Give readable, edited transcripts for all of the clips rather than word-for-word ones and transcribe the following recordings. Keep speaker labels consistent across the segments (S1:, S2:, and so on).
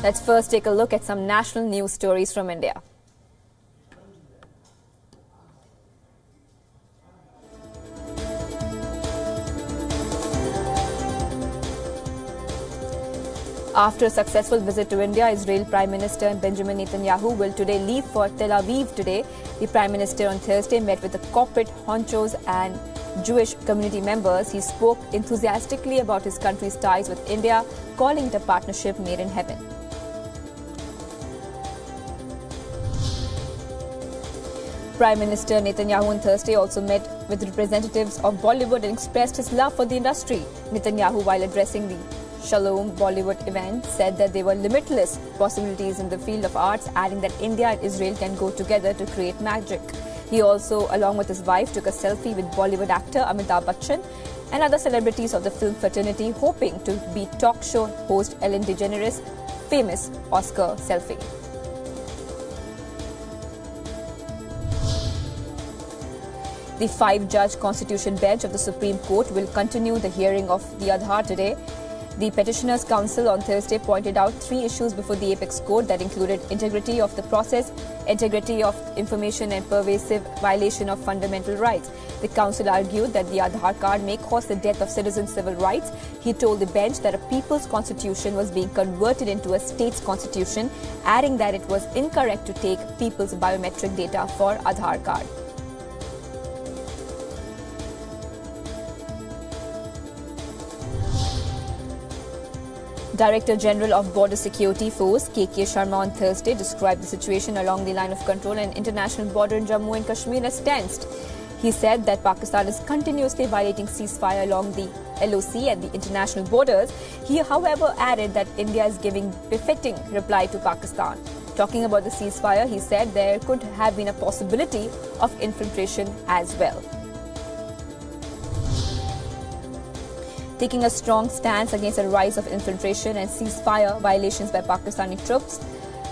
S1: Let's first take a look at some national news stories from India. After a successful visit to India, Israel Prime Minister Benjamin Netanyahu will today leave for Tel Aviv today. The Prime Minister on Thursday met with the corporate honchos and Jewish community members. He spoke enthusiastically about his country's ties with India, calling it a partnership made in heaven. Prime Minister Netanyahu on Thursday also met with representatives of Bollywood and expressed his love for the industry. Netanyahu, while addressing the Shalom Bollywood event, said that there were limitless possibilities in the field of arts, adding that India and Israel can go together to create magic. He also, along with his wife, took a selfie with Bollywood actor Amitabh Bachchan and other celebrities of the film fraternity, hoping to be talk show host Ellen DeGeneres' famous Oscar selfie. The 5-judge Constitution Bench of the Supreme Court will continue the hearing of the Aadhaar today. The Petitioners' Council on Thursday pointed out 3 issues before the Apex Court that included integrity of the process, integrity of information and pervasive violation of fundamental rights. The Council argued that the Aadhaar card may cause the death of citizens' civil rights. He told the bench that a people's constitution was being converted into a state's constitution, adding that it was incorrect to take people's biometric data for Aadhaar card. Director General of Border Security Force K.K. Sharma on Thursday described the situation along the line of control and international border in Jammu and Kashmir as tensed. He said that Pakistan is continuously violating ceasefire along the LOC and the international borders. He, however, added that India is giving befitting reply to Pakistan. Talking about the ceasefire, he said there could have been a possibility of infiltration as well. Taking a strong stance against a rise of infiltration and ceasefire violations by Pakistani troops,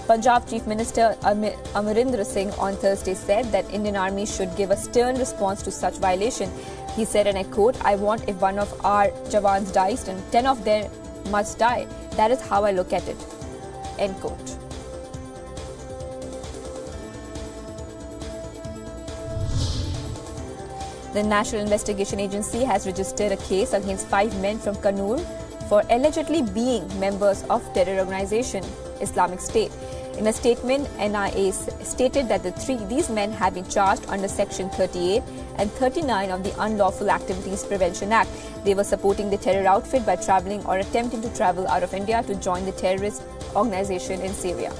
S1: Punjab Chief Minister Amarinder Singh on Thursday said that Indian Army should give a stern response to such violation. He said, and I quote, "I want if one of our Jawans dies, then 10 of them must die. That is how I look at it." End quote. The National Investigation Agency has registered a case against 5 men from Kannur for allegedly being members of terror organization Islamic State. In a statement, NIA stated that these men have been charged under Section 38 and 39 of the Unlawful Activities Prevention Act. They were supporting the terror outfit by traveling or attempting to travel out of India to join the terrorist organization in Syria.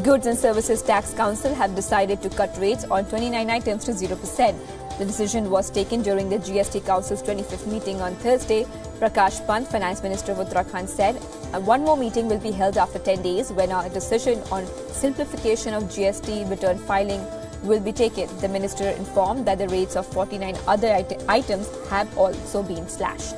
S1: Goods and Services Tax Council have decided to cut rates on 29 items to 0%. The decision was taken during the GST Council's 25th meeting on Thursday. Prakash Pant, Finance Minister of Uttarakhand, said one more meeting will be held after 10 days when a decision on simplification of GST return filing will be taken. The minister informed that the rates of 49 other items have also been slashed.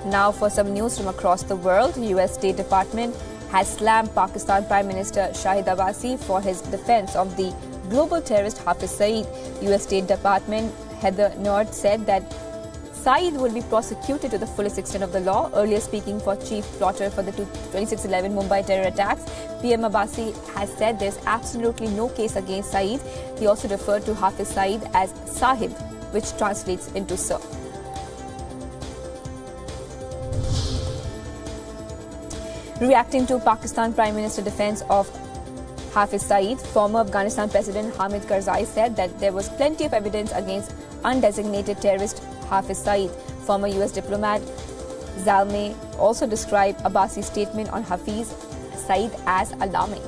S1: Now for some news from across the world. The US State Department has slammed Pakistan Prime Minister Shahid Abbasi for his defense of the global terrorist Hafiz Saeed. US State Department Heather Nauert said that Saeed will be prosecuted to the fullest extent of the law. Earlier speaking for chief plotter for the 26/11 Mumbai terror attacks, PM Abbasi has said there is absolutely no case against Saeed. He also referred to Hafiz Saeed as Sahib, which translates into sir. Reacting to Pakistan Prime Minister defense of Hafiz Saeed, former Afghanistan President Hamid Karzai said that there was plenty of evidence against undesignated terrorist Hafiz Saeed. Former US diplomat Zalmay also described Abbasi's statement on Hafiz Saeed as alarming.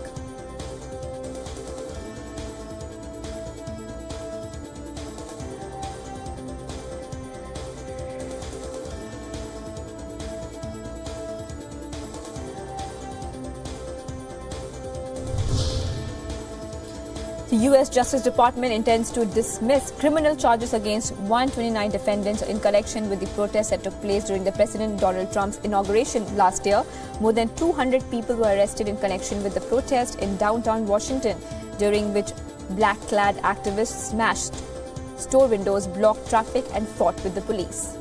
S1: The U.S. Justice Department intends to dismiss criminal charges against 129 defendants in connection with the protests that took place during the President Donald Trump's inauguration last year. More than 200 people were arrested in connection with the protest in downtown Washington, during which black-clad activists smashed store windows, blocked traffic and fought with the police.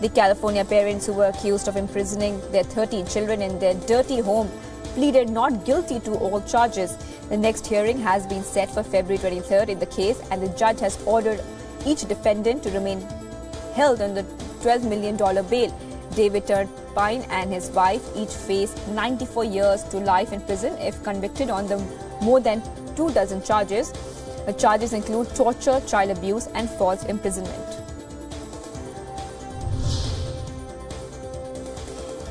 S1: The California parents who were accused of imprisoning their 13 children in their dirty home pleaded not guilty to all charges. The next hearing has been set for February 23rd in the case, and the judge has ordered each defendant to remain held on the $12 million bail. David Turpine and his wife each face 94 years to life in prison if convicted on the more than 24 charges. The charges include torture, child abuse and false imprisonment.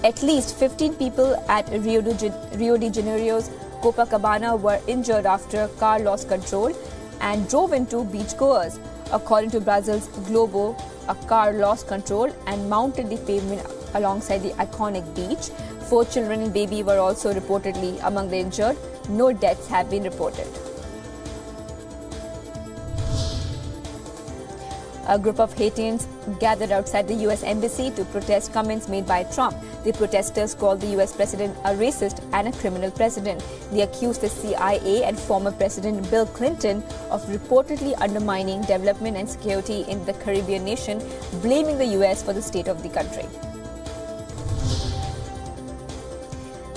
S1: At least 15 people at Rio de Janeiro's Copacabana were injured after a car lost control and drove into beachgoers. According to Brazil's Globo, a car lost control and mounted the pavement alongside the iconic beach. 4 children and baby were also reportedly among the injured. No deaths have been reported. A group of Haitians gathered outside the U.S. Embassy to protest comments made by Trump. The protesters called the U.S. president a racist and a criminal president. They accused the CIA and former President Bill Clinton of reportedly undermining development and security in the Caribbean nation, blaming the U.S. for the state of the country.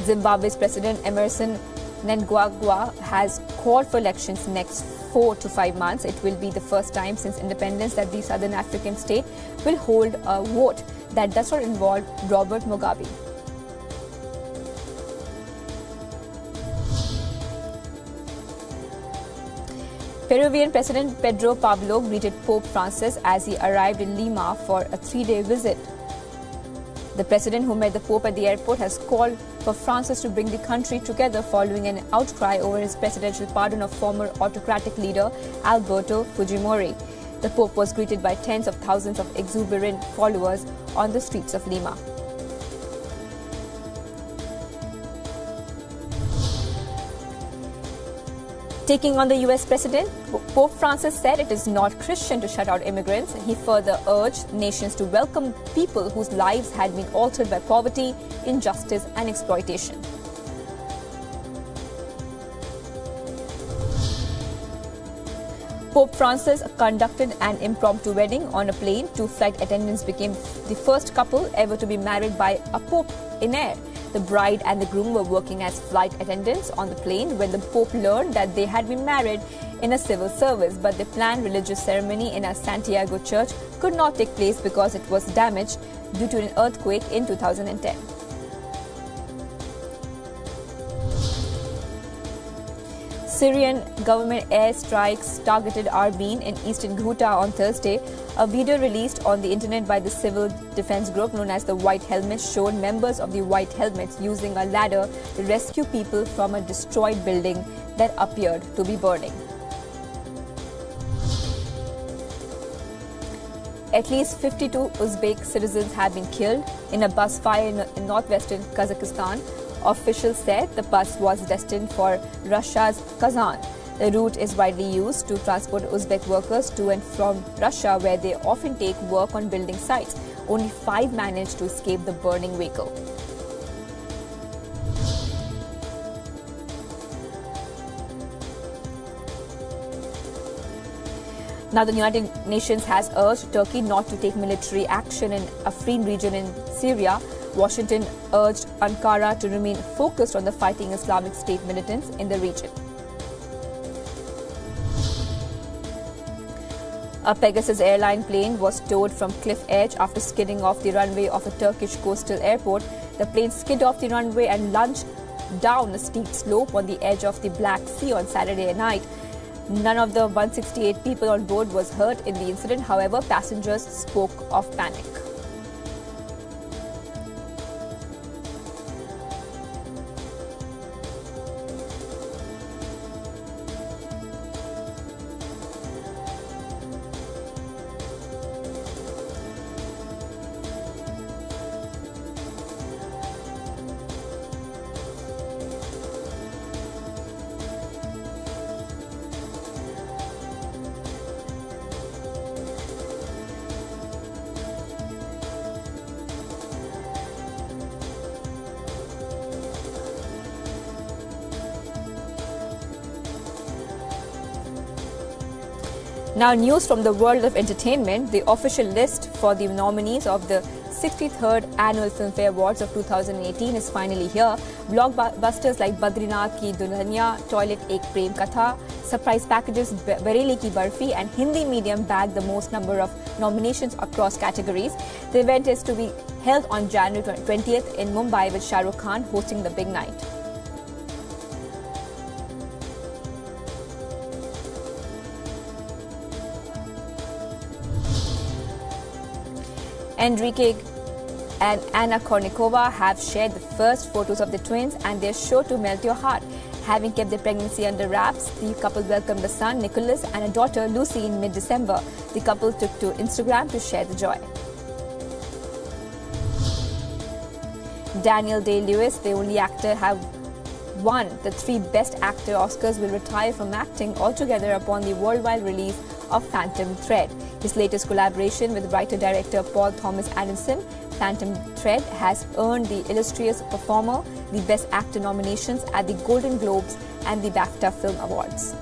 S1: Zimbabwe's President Emerson Mnangagwa has called for elections next 4 to 5 months. It will be the first time since independence that the Southern African state will hold a vote that does not involve Robert Mugabe. Peruvian President Pedro Pablo greeted Pope Francis as he arrived in Lima for a 3-day visit. The president, who met the Pope at the airport, has called for Francis to bring the country together following an outcry over his presidential pardon of former autocratic leader Alberto Fujimori. The Pope was greeted by tens of thousands of exuberant followers on the streets of Lima. Taking on the U.S. president, Pope Francis said it is not Christian to shut out immigrants. He further urged nations to welcome people whose lives had been altered by poverty, injustice and exploitation. Pope Francis conducted an impromptu wedding on a plane. 2 flight attendants became the first couple ever to be married by a pope in air. The bride and the groom were working as flight attendants on the plane when the Pope learned that they had been married in a civil service, but the planned religious ceremony in a Santiago church could not take place because it was damaged due to an earthquake in 2010. Syrian government airstrikes targeted Arbil in eastern Ghouta on Thursday. A video released on the internet by the civil defense group known as the White Helmets showed members of the White Helmets using a ladder to rescue people from a destroyed building that appeared to be burning. At least 52 Uzbek citizens have been killed in a bus fire in northwestern Kazakhstan. Officials said the bus was destined for Russia's Kazan. The route is widely used to transport Uzbek workers to and from Russia, where they often take work on building sites. Only 5 managed to escape the burning vehicle. Now, the United Nations has urged Turkey not to take military action in Afrin region in Syria. Washington urged Ankara to remain focused on the fighting Islamic State militants in the region. A Pegasus airline plane was towed from cliff edge after skidding off the runway of a Turkish coastal airport. The plane skid off the runway and lunged down a steep slope on the edge of the Black Sea on Saturday night. None of the 168 people on board was hurt in the incident. However, passengers spoke of panic. Now, news from the world of entertainment. The official list for the nominees of the 63rd Annual Filmfare Awards of 2018 is finally here. Blockbusters like Badrinath Ki Dulhania, Toilet Ek Prem Katha, surprise packages Bareli Ki Barfi and Hindi medium bagged the most number of nominations across categories. The event is to be held on January 20th in Mumbai with Shah Rukh Khan hosting the big night. Enrique and Anna Kournikova have shared the first photos of the twins and they're sure to melt your heart. Having kept their pregnancy under wraps, the couple welcomed a son, Nicholas, and a daughter, Lucy, in mid-December. The couple took to Instagram to share the joy. Daniel Day-Lewis, the only actor have won the 3 Best Actor Oscars, will retire from acting altogether upon the worldwide release of Phantom Thread. His latest collaboration with writer-director Paul Thomas Anderson, Phantom Thread, has earned the illustrious performer the Best Actor nominations at the Golden Globes and the BAFTA Film Awards.